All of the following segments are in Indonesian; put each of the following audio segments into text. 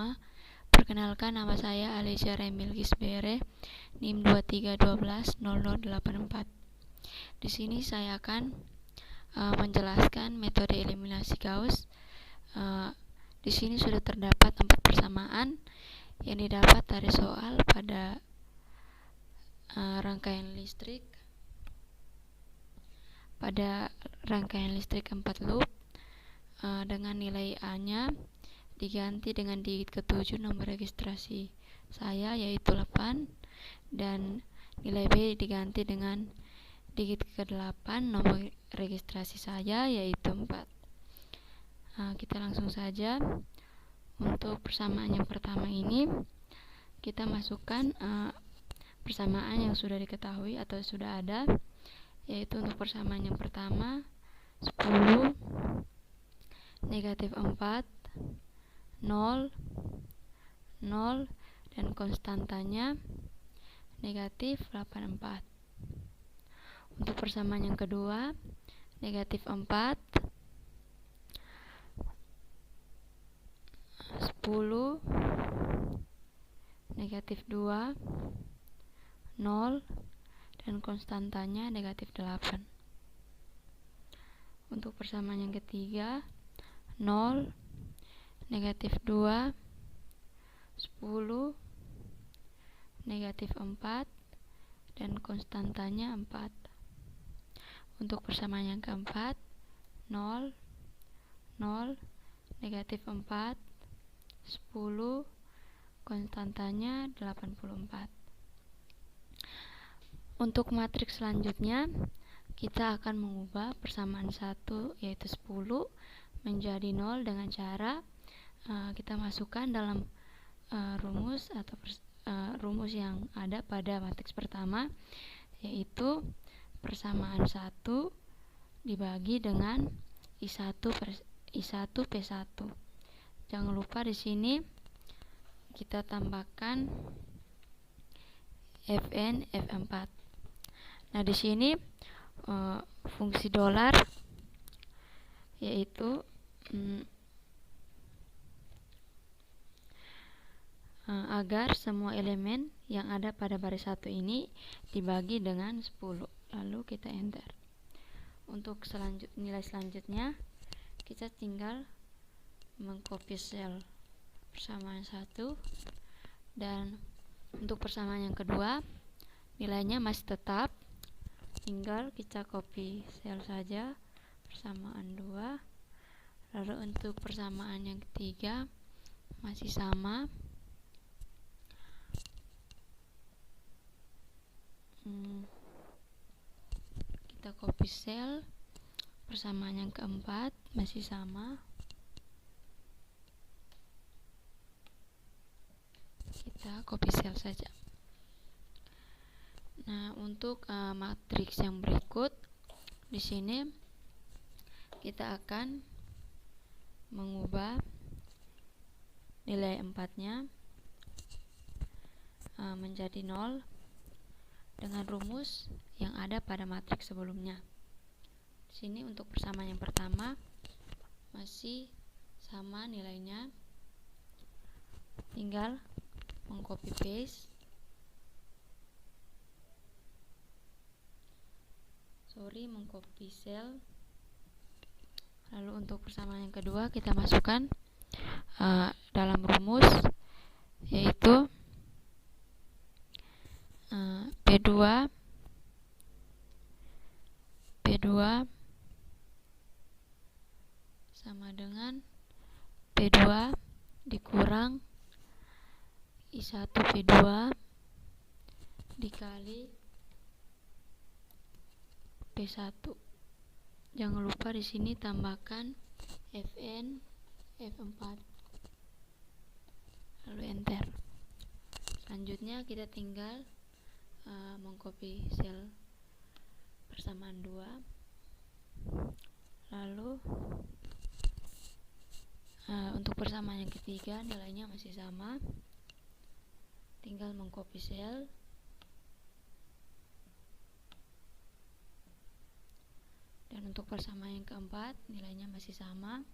semua. Perkenalkan, nama saya Alesia Remil Gisbere, NIM 23120084. Di sini saya akan menjelaskan metode eliminasi Gauss. Di sini sudah terdapat 4 persamaan yang didapat dari soal pada rangkaian listrik 4 loop dengan nilai A-nya diganti dengan digit ke-7 nomor registrasi saya yaitu 8, dan nilai B diganti dengan digit ke-8 nomor registrasi saya yaitu 4. Kita langsung saja. Untuk persamaan yang pertama ini kita masukkan persamaan yang sudah diketahui atau sudah ada, yaitu untuk persamaan yang pertama 10, negatif 4, 0, 0, dan konstantanya negatif 84. Untuk persamaan yang kedua negatif 4, 10, negatif 2, 0, dan konstantanya negatif 8. Untuk persamaan yang ketiga 0, negatif 2, 10, negatif 4, dan konstantanya 4. Untuk persamaan yang keempat 0, 0, negatif 4, 10, konstantanya 84. Untuk matriks selanjutnya kita akan mengubah persamaan 1 yaitu 10 menjadi 0 dengan cara kita masukkan dalam rumus atau rumus yang ada pada matriks pertama, yaitu persamaan 1 dibagi dengan I1 P1. Jangan lupa di sini kita tambahkan Fn F4. Nah, di sini fungsi dolar yaitu agar semua elemen yang ada pada baris 1 ini dibagi dengan 10. Lalu kita enter. Untuk nilai selanjutnya kita tinggal mengcopy sel persamaan 1, dan untuk persamaan yang kedua nilainya masih tetap, tinggal kita copy sel saja persamaan 2. Lalu untuk persamaan yang ketiga masih sama, kita copy sel persamaan yang keempat masih sama, kita copy sel saja. Nah, untuk matriks yang berikut di sini kita akan mengubah nilai 4-nya menjadi 0 dengan rumus yang ada pada matriks sebelumnya. Di sini untuk persamaan yang pertama masih sama nilainya, tinggal mengcopy paste. Mengcopy sel. Lalu untuk persamaan yang kedua kita masukkan dalam rumus, yaitu P2 sama dengan P2 dikurang I1 P2 dikali P1. Jangan lupa di sini tambahkan Fn F4. Lalu enter. Selanjutnya kita tinggal mengcopy sel persamaan 2. Lalu untuk persamaan yang ketiga nilainya masih sama, tinggal mengcopy sel. Dan untuk persamaan yang keempat nilainya masih sama,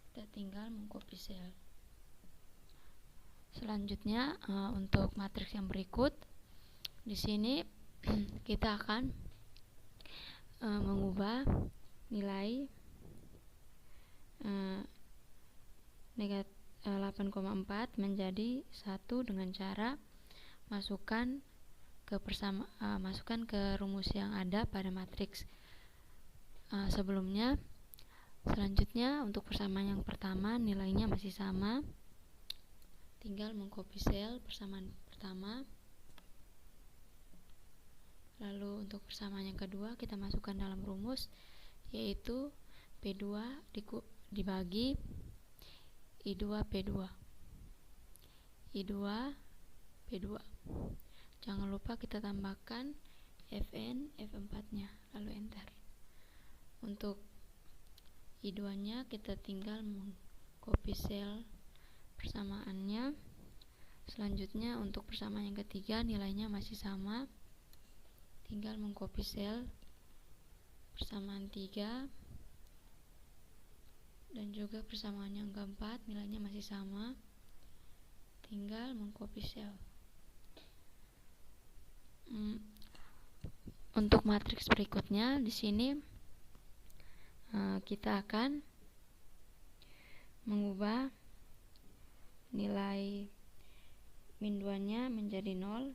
kita tinggal mengcopy sel. Selanjutnya untuk matriks yang berikut, di sini kita akan mengubah nilai 8,4 menjadi 1 dengan cara masukkan ke rumus yang ada pada matriks sebelumnya. Selanjutnya untuk persamaan yang pertama nilainya masih sama, tinggal mengcopy sel persamaan pertama. Lalu untuk persamaan yang kedua kita masukkan dalam rumus, yaitu P2 dibagi I2 P2 I2 P2. Jangan lupa kita tambahkan Fn F4 nya, lalu enter. Untuk I2 nya kita tinggal mengcopy sel persamaannya. Selanjutnya untuk persamaan yang ketiga nilainya masih sama, tinggal mengcopy sel persamaan 3, dan juga persamaan yang keempat nilainya masih sama, tinggal mengcopy sel. Untuk matriks berikutnya di sini kita akan mengubah nilai min 2 nya menjadi 0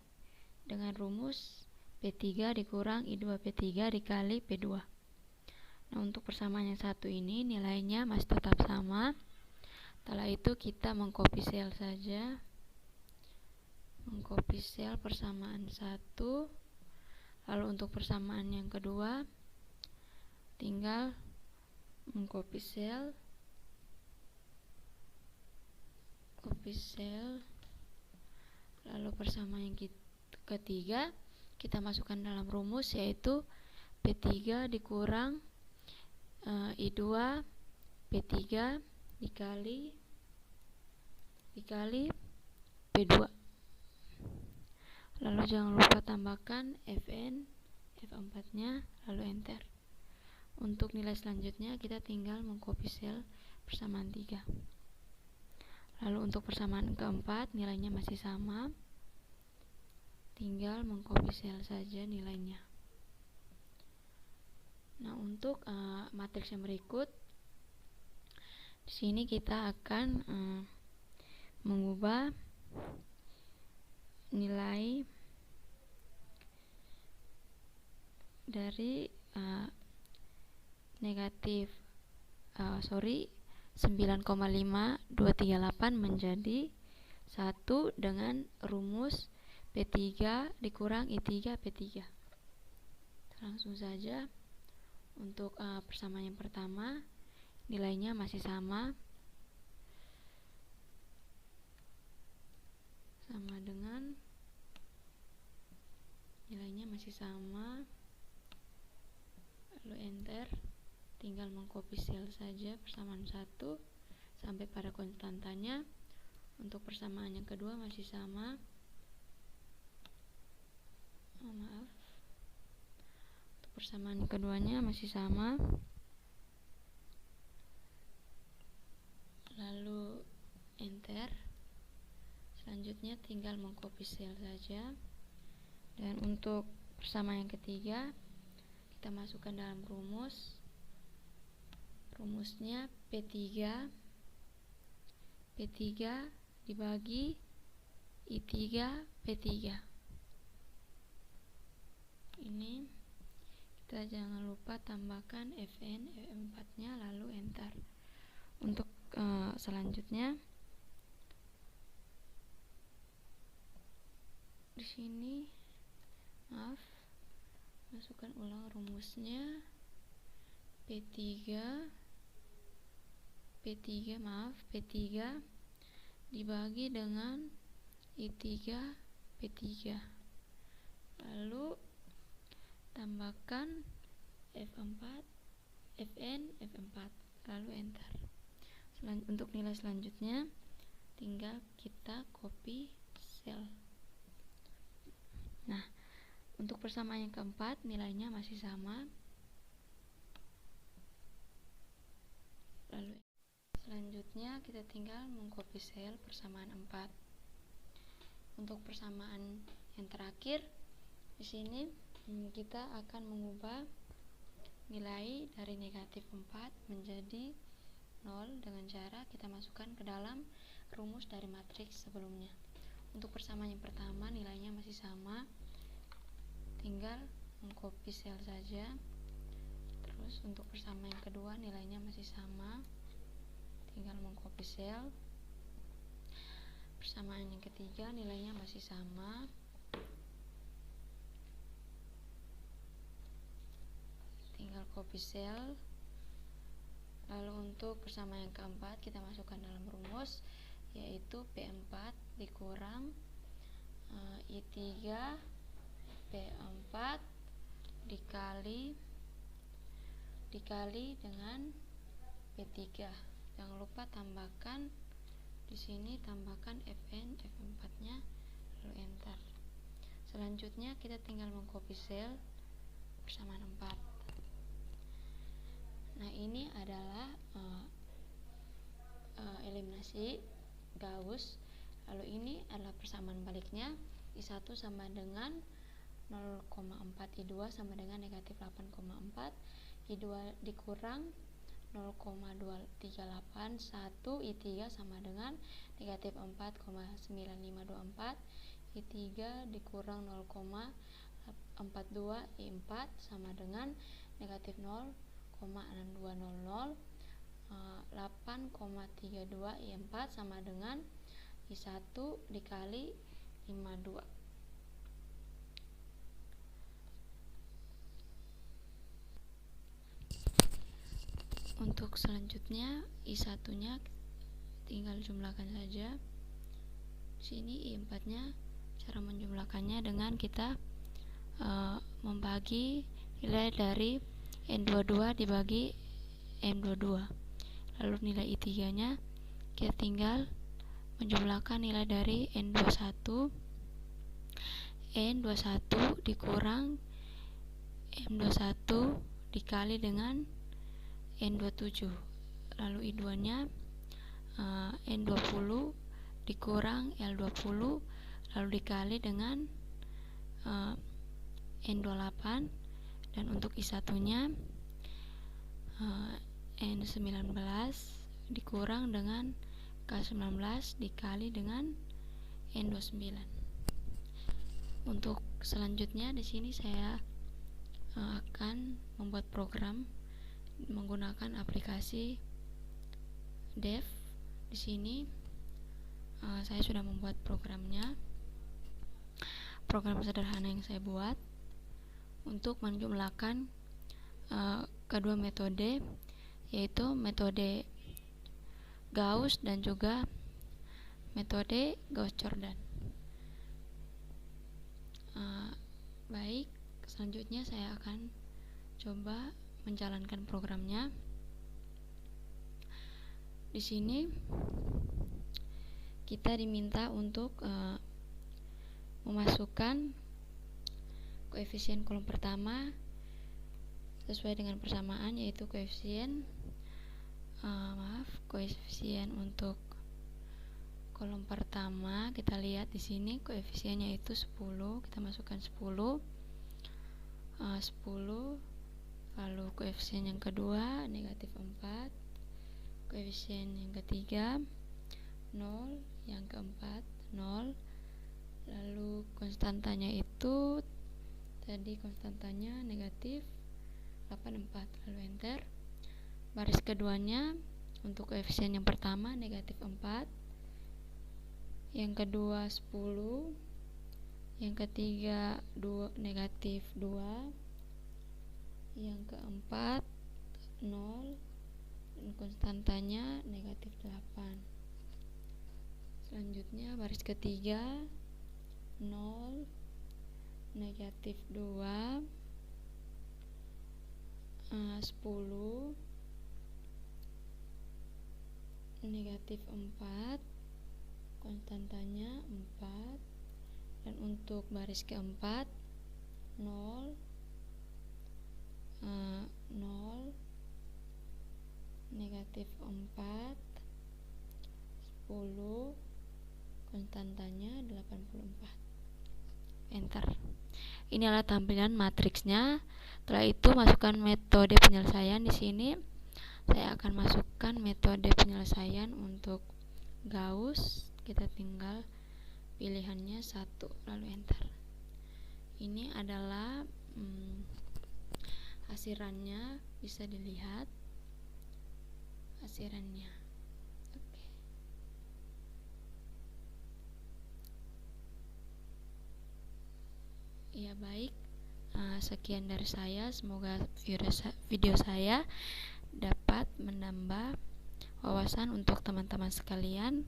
dengan rumus P3 dikurang I2 P3 dikali P2. Nah, untuk persamaan yang satu ini nilainya masih tetap sama. Setelah itu kita mengcopy sel saja, mengcopy sel persamaan 1. Lalu untuk persamaan yang kedua tinggal mengcopy sel, copy sel. Lalu persamaan yang ketiga kita masukkan dalam rumus, yaitu P3 dikurang I2 P3 dikali P2. Lalu jangan lupa tambahkan Fn F4 nya, lalu enter. Untuk nilai selanjutnya kita tinggal mengcopy sel persamaan 3. Lalu untuk persamaan keempat nilainya masih sama, tinggal mengcopy sel saja nilainya. Nah, untuk matriks yang berikut di sini kita akan mengubah nilai dari negatif 9,5238 menjadi 1 dengan rumus P3 dikurang I3 P3. Langsung saja. Untuk persamaan yang pertama nilainya masih sama dengan nilainya masih sama, lalu enter. Tinggal mengcopy sel saja persamaan 1 sampai pada konstantanya. Untuk persamaan yang kedua masih sama, untuk persamaan keduanya masih sama, lalu enter. Selanjutnya tinggal mengcopy sel saja. Dan untuk persamaan yang ketiga kita masukkan dalam rumusnya P3 dibagi I3 P3. Ini kita jangan lupa tambahkan Fn F4 nya, lalu enter. Untuk selanjutnya di sini masukkan ulang rumusnya P3 dibagi dengan I3 P3, lalu tambahkan Fn F4, lalu enter. Untuk nilai selanjutnya tinggal kita copy sel. Nah, untuk persamaan yang keempat nilainya masih sama, lalu selanjutnya kita tinggal mengcopy sel persamaan 4. Untuk persamaan yang terakhir di sini kita akan mengubah nilai dari negatif 4 menjadi 0 dengan cara kita masukkan ke dalam rumus dari matriks sebelumnya. Untuk persamaan yang pertama nilainya masih sama, tinggal mengcopy sel saja. Terus untuk persamaan yang kedua nilainya masih sama, tinggal mengcopy sel. Persamaan yang ketiga nilainya masih sama, tinggal copy sel. Lalu untuk persamaan yang keempat kita masukkan dalam rumus, yaitu P4 dikurang I3 P4 dikali dengan P3. Jangan lupa tambahkan di sini, tambahkan Fn F4-nya, lalu enter. Selanjutnya kita tinggal mengcopy sel persamaan 4. Nah, ini adalah eliminasi Gauss. Lalu ini adalah persamaan baliknya, I1 sama dengan 0,4, I2 sama dengan negatif 8,4, I2 dikurang 0,238, 1, I3 sama dengan negatif 4,9524, I3 dikurang 0,42, I4 sama dengan negatif 0,6200, 8,32, I4 sama dengan I1 dikali 52. Untuk selanjutnya I1 nya tinggal jumlahkan saja. Sini I4 nya cara menjumlahkannya dengan kita membagi nilai dari N22 dibagi M22. Lalu nilai I3 nya kita tinggal menjumlahkan nilai dari N21 dikurang M21 dikali dengan N27. Lalu I2 nya N20 dikurang L20 lalu dikali dengan N28. Dan untuk I1 nya N19 dikurang dengan K19 dikali dengan N29. Untuk selanjutnya di sini saya akan membuat program menggunakan aplikasi Dev. Di sini saya sudah membuat programnya. Program sederhana yang saya buat untuk menjumlahkan kedua metode, yaitu metode Gauss dan juga metode Gauss-Jordan. Baik, selanjutnya saya akan coba menjalankan programnya. Di sini kita diminta untuk memasukkan koefisien kolom pertama sesuai dengan persamaan, yaitu koefisien untuk kolom pertama. Kita lihat di sini koefisiennya itu 10, kita masukkan 10. Lalu koefisien yang kedua negatif 4, koefisien yang ketiga 0, yang keempat 0. Lalu konstantanya itu tadi konstantanya negatif 84, lalu enter. Baris keduanya untuk koefisien yang pertama negatif 4, yang kedua 10, yang ketiga negatif 2, yang keempat 0, dan konstantanya negatif 8. Selanjutnya baris ketiga 0, negatif 2, 10, negatif 4, konstantanya 4. Dan untuk baris keempat 0, 0, negatif 4, 10, konstantanya 84. Enter. Ini adalah tampilan matriksnya. Setelah itu masukkan metode penyelesaian. Di sini saya akan masukkan metode penyelesaian untuk Gauss. Kita tinggal pilihannya 1 lalu enter. Ini adalah hasilannya, bisa dilihat hasilannya. Oke. Ya baik, sekian dari saya. Semoga video saya dapat menambah wawasan untuk teman-teman sekalian,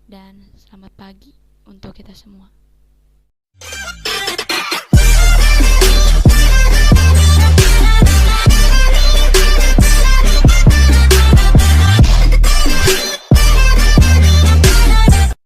dan selamat pagi untuk kita semua.